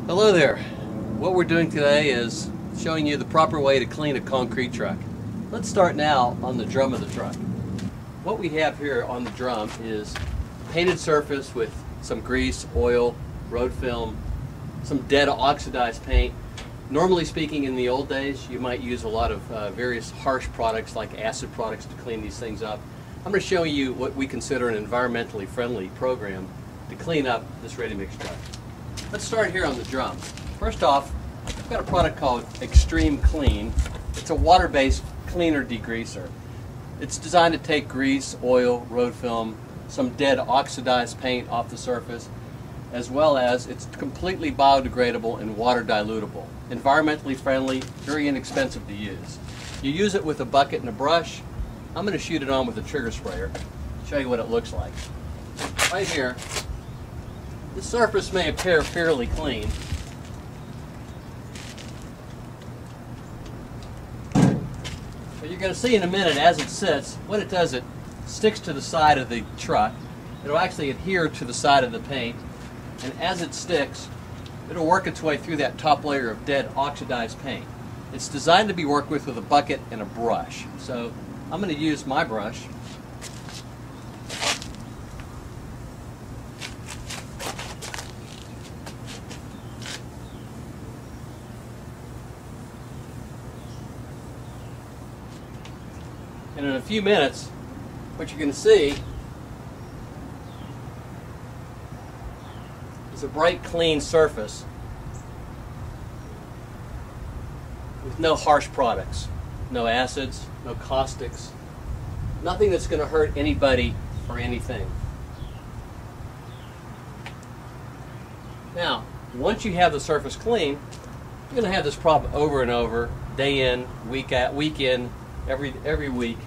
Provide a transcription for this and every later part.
Hello there. What we're doing today is showing you the proper way to clean a concrete truck. Let's start now on the drum of the truck. What we have here on the drum is a painted surface with some grease, oil, road film, some dead oxidized paint. Normally speaking, in the old days, you might use a lot of various harsh products like acid products to clean these things up. I'm going to show you what we consider an environmentally friendly program to clean up this ready-mix truck. Let's start here on the drum. First off, I've got a product called Extreme Clean. It's a water-based cleaner degreaser. It's designed to take grease, oil, road film, some dead oxidized paint off the surface, as well as it's completely biodegradable and water dilutable. Environmentally friendly, very inexpensive to use. You use it with a bucket and a brush. I'm going to shoot it on with a trigger sprayer. Show you what it looks like. Right here, the surface may appear fairly clean. But you're going to see in a minute as it sits, what it does, it sticks to the side of the truck. It'll actually adhere to the side of the paint. And as it sticks, it'll work its way through that top layer of dead oxidized paint. It's designed to be worked with a bucket and a brush. So I'm going to use my brush. And in a few minutes, what you're going to see is a bright, clean surface with no harsh products, no acids, no caustics, nothing that's going to hurt anybody or anything. Now, once you have the surface clean, you're going to have this problem over and over, day in, week in, every week.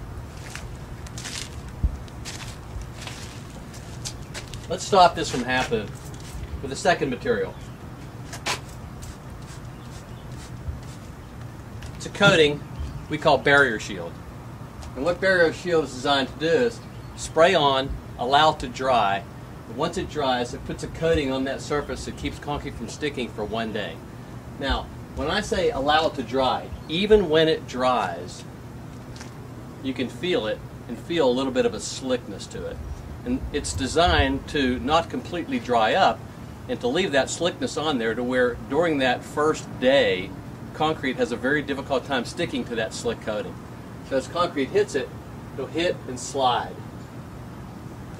Let's stop this from happening with a second material. It's a coating we call barrier shield. And what barrier shield is designed to do is spray on, allow it to dry. And once it dries, it puts a coating on that surface that keeps concrete from sticking for one day. Now, when I say allow it to dry, even when it dries, you can feel it and feel a little bit of a slickness to it. And it's designed to not completely dry up and to leave that slickness on there to where during that first day, concrete has a very difficult time sticking to that slick coating. So as concrete hits it, it'll hit and slide.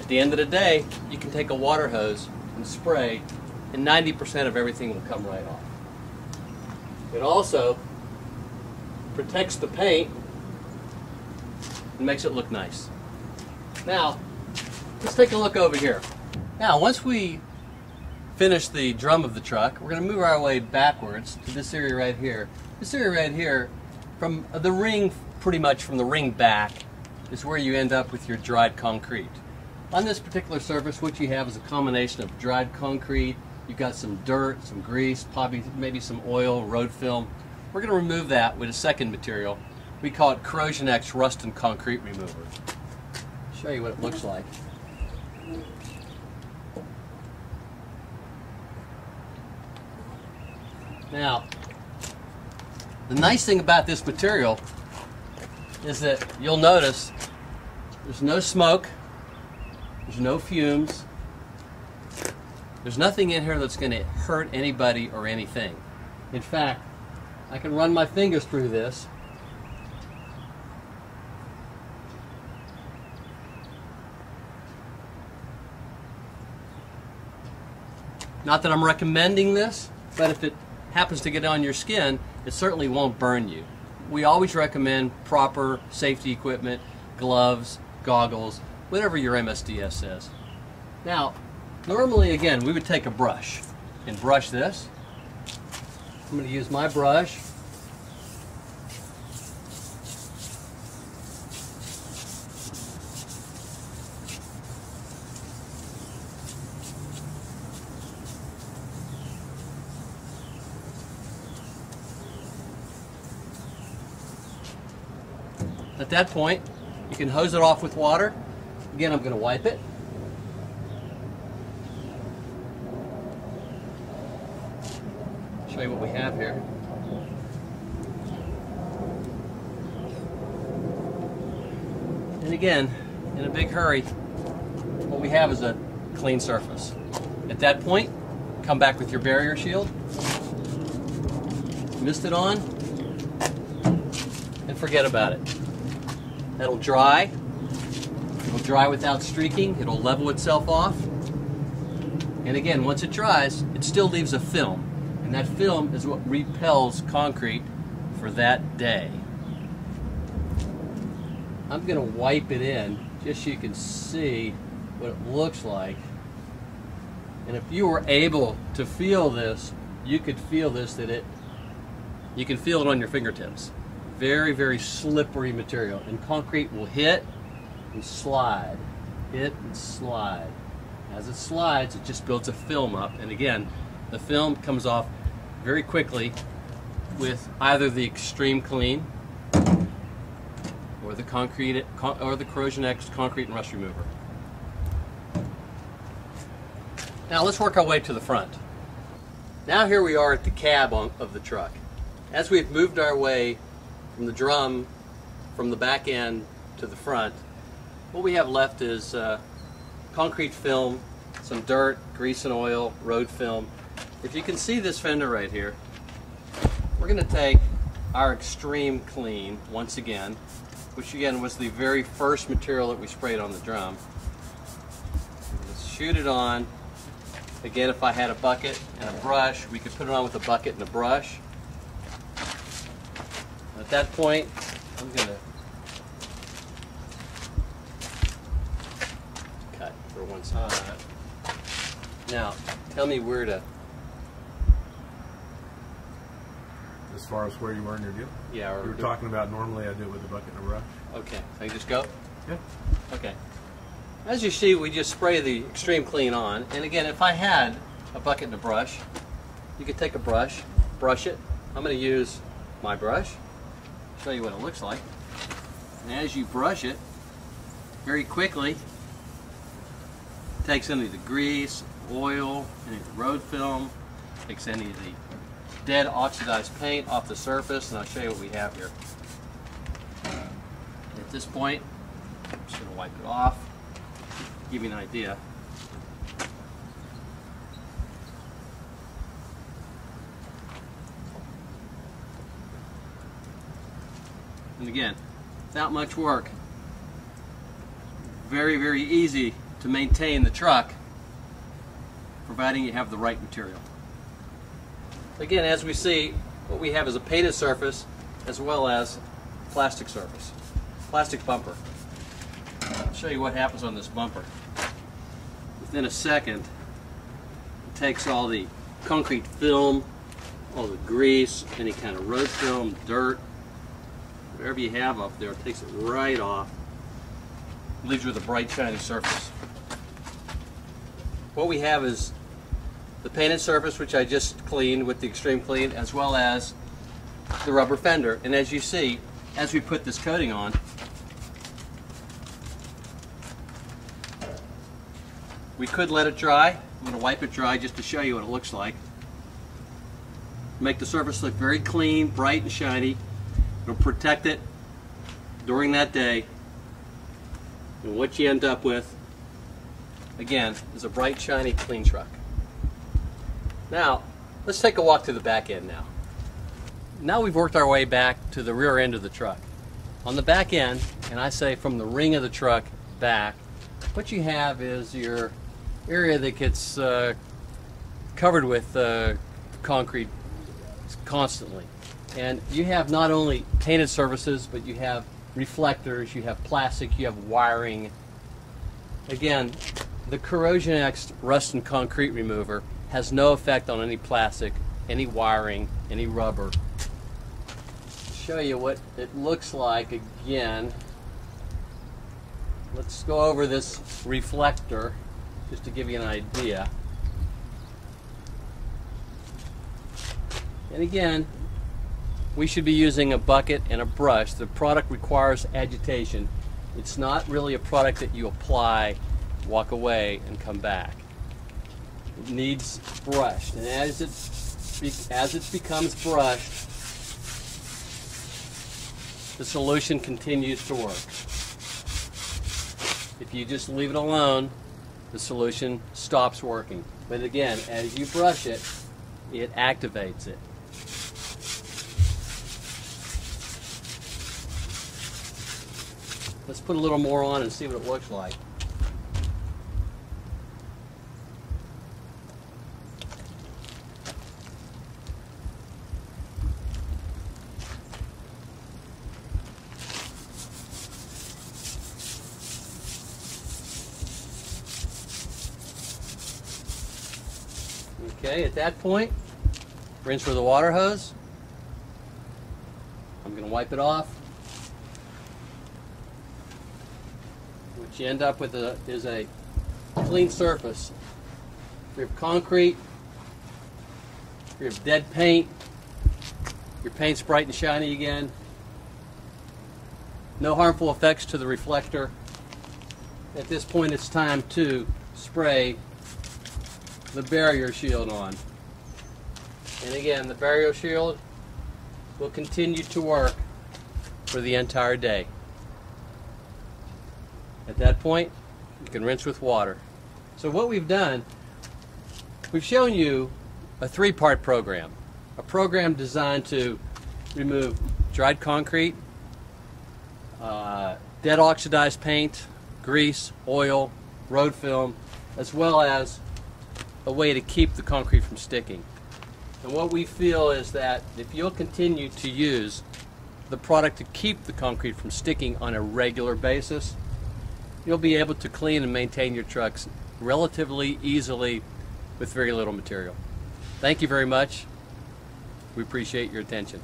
At the end of the day, you can take a water hose and spray and 90% of everything will come right off. It also protects the paint and makes it look nice. Now, let's take a look over here. Now, once we finish the drum of the truck, we're going to move our way backwards to this area right here. This area right here, from the ring, pretty much from the ring back, is where you end up with your dried concrete. On this particular surface, what you have is a combination of dried concrete. You've got some dirt, some grease, probably maybe some oil, road film. We're going to remove that with a second material. We call it Corrosion X Rust and Concrete Remover. I'll show you what it looks like. Now, the nice thing about this material is that you'll notice there's no smoke, there's no fumes, there's nothing in here that's going to hurt anybody or anything. In fact, I can run my fingers through this. Not that I'm recommending this, but if it happens to get on your skin, it certainly won't burn you. We always recommend proper safety equipment, gloves, goggles, whatever your MSDS says. Now, normally, again, we would take a brush and brush this. I'm going to use my brush. At that point, you can hose it off with water. Again, I'm going to wipe it. show you what we have here. And again, in a big hurry, what we have is a clean surface. At that point, come back with your barrier shield, mist it on, and forget about it. That'll dry. It'll dry without streaking. It'll level itself off. And again, once it dries, it still leaves a film. And that film is what repels concrete for that day. I'm going to wipe it in just so you can see what it looks like. And if you were able to feel this, you could feel this, you can feel it on your fingertips. Very, very slippery material. And concrete will hit and slide. Hit and slide. As it slides, it just builds a film up. And again, the film comes off very quickly with either the Extreme Clean or the Corrosion X Concrete and Rust Remover. Now let's work our way to the front. Now here we are at the cab of the truck. As we've moved our way from the drum, from the back end to the front, what we have left is concrete film, some dirt, grease and oil, road film. If you can see this fender right here, we're going to take our Extreme Clean once again, which again was the very first material that we sprayed on the drum. Let's shoot it on. Again, if I had a bucket and a brush, we could put it on with a bucket and a brush. At that point, I'm going to cut for one side. Now, tell me where to... As far as where you were in your deal? Yeah. You were talking about normally I do it with a bucket and a brush. Okay, so you just go? Yeah. Okay. As you see, we just spray the Extreme Clean on. And again, if I had a bucket and a brush, you could take a brush, brush it. I'm going to use my brush, show you what it looks like. And as you brush it, very quickly, it takes any of the grease, oil, any of the road film, takes any of the dead oxidized paint off the surface, and I'll show you what we have here. At this point, I'm just going to wipe it off, give you an idea. And again, without much work, very, very easy to maintain the truck, providing you have the right material. Again, as we see, what we have is a painted surface as well as plastic surface, plastic bumper. I'll show you what happens on this bumper. Within a second, it takes all the concrete film, all the grease, any kind of road film, dirt, whatever you have up there, it takes it right off, leaves you with a bright, shiny surface. What we have is the painted surface, which I just cleaned with the Extreme Clean, as well as the rubber fender. And as you see, as we put this coating on, we could let it dry. I'm going to wipe it dry just to show you what it looks like. Make the surface look very clean, bright and shiny. It'll protect it during that day. And what you end up with, again, is a bright, shiny, clean truck. Now, let's take a walk to the back end now. Now we've worked our way back to the rear end of the truck. On the back end, and I say from the ring of the truck back, what you have is your area that gets covered with concrete constantly. And you have not only painted surfaces, but you have reflectors, you have plastic, you have wiring. Again, the Corrosion X Rust and Concrete Remover has no effect on any plastic, any wiring, any rubber. Show you what it looks like again. Let's go over this reflector just to give you an idea. And again, we should be using a bucket and a brush. The product requires agitation. It's not really a product that you apply, walk away, and come back. It needs brushed. And as it as it becomes brushed, the solution continues to work. If you just leave it alone, the solution stops working. But again, as you brush it, it activates it. Let's put a little more on and see what it looks like. Okay, at that point, rinse with a water hose. I'm going to wipe it off. What you end up with is a clean surface. If you have concrete, if you have dead paint, your paint's bright and shiny again. No harmful effects to the reflector. At this point, it's time to spray the barrier shield on. And again, the barrier shield will continue to work for the entire day. At that point, you can rinse with water. So what we've done, we've shown you a three-part program. A program designed to remove dried concrete, dead oxidized paint, grease, oil, road film, as well as a way to keep the concrete from sticking. And what we feel is that if you'll continue to use the product to keep the concrete from sticking on a regular basis, you'll be able to clean and maintain your trucks relatively easily with very little material. Thank you very much. We appreciate your attention.